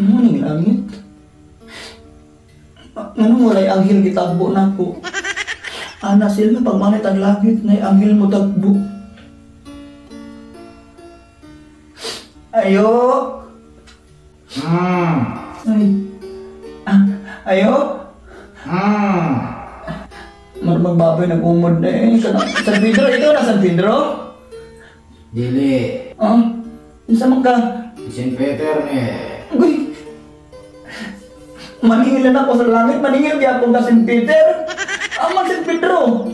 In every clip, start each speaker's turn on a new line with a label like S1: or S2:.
S1: Muning langit. Anong walay anghel gitagbo na ko? Ana sila pagmanit ang langit na anghel mo tagbo. Ayo. Ay. Ayo. Magbaboy nag-umod na eh. San Pedro, ikaw na San Pedro?
S2: Dili.
S1: Isa man ka?
S2: San Peter
S1: Uy. Maningil na ako sa langit, maningil kaya akong ka San Peter. Amang San Pedro.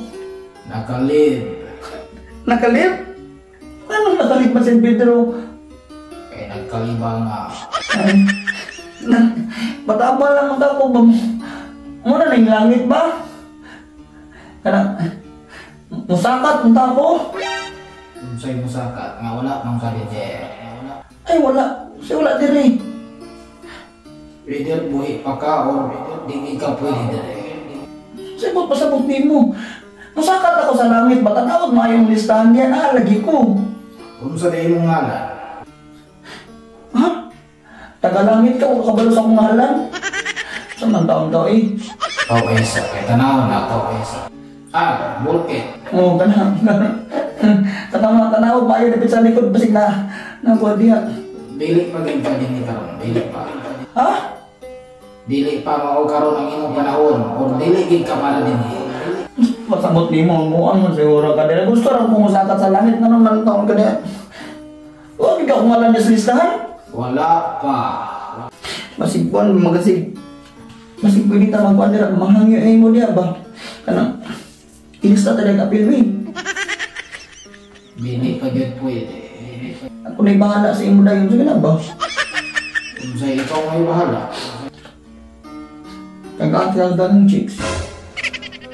S2: Nakalib.
S1: Nakalib? Anong nakalib ba San Pedro?
S2: Nagkaliba nga.
S1: Ay. Mataba lang ako ba? Muna na yung langit ba? Kana musakat unta ko.
S2: Unsay musakat nga wala mang kadije.
S1: Ay wala, wala diri.
S2: Pwede buhi pa ka or di ka pwede diri.
S1: Sabot pasabot nimo. Musakat ako sa langit, batanawag mayong listahan diyan, lagi ko.
S2: Unsa na imong ngalan?
S1: Ha? Taga-langit ka o kabalo sa akong ngalan? Saan man taon daw eh?
S2: Isa, kaya tanaw na isa. Bulkit.
S1: Oo, tanaw, bayo na sa likod, basig na nakuha diha.
S2: Dili pa din pa din karon, dili pa.
S1: Ha?
S2: Dili pa mao karon ang imong panahon, or dili gid ka para din.
S1: Pasabot nimo mo ano siguro ka dira. Gusto ra ko musakat sa langit nga naman taon ka diha. Huwag ka kung ngalan sa listahan?
S2: Wala pa.
S1: Masig buwan, magasig. Masig pwede ta magkuhan dira, mahangyo ay mo diya ba? Kanang ilista talaga apilwi.
S2: Dili pa gyud pwede.
S1: Ako na'y bahala sa imo dayon, sige na ba?
S2: Unsay ikaw may bahala.
S1: Kag-ati ng chicks.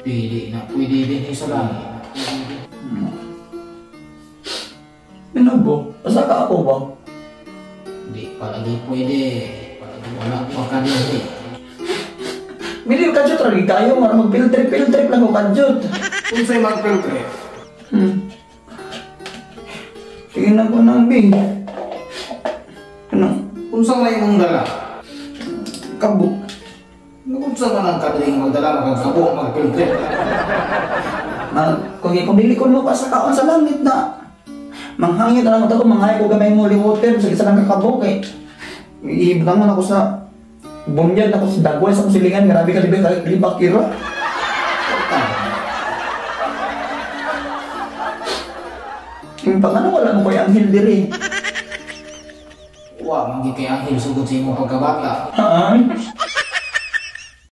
S2: Dili na pwede din sa langit.
S1: Pinago, asa ka ako ba?
S2: Di pa lagi pwede. Wala pa ka din.
S1: Bili ka jud lagi kayo, mara mag-filter lang ko kadjud.
S2: Unsay mag-filter?
S1: Sige na ko nang bi. Ano?
S2: Unsa man imong dala?
S1: Kabuk.
S2: Unsa man ang kadring magdala magkabo mag-filter?
S1: Kung bili ko mo pa sa kaon sa langit na. Manghangit na lang ako, manghay ko gamay mo water sa isa lang kakabok eh. Iibutang mo na ako sa bunyad na ako sa dagway sa kusilingan, grabe ka libak kilo. Yung pangano wala mo ko'y anghel diri.
S2: Wa, mangi kay anghel sugod sa imong pagkabata.
S1: Haan?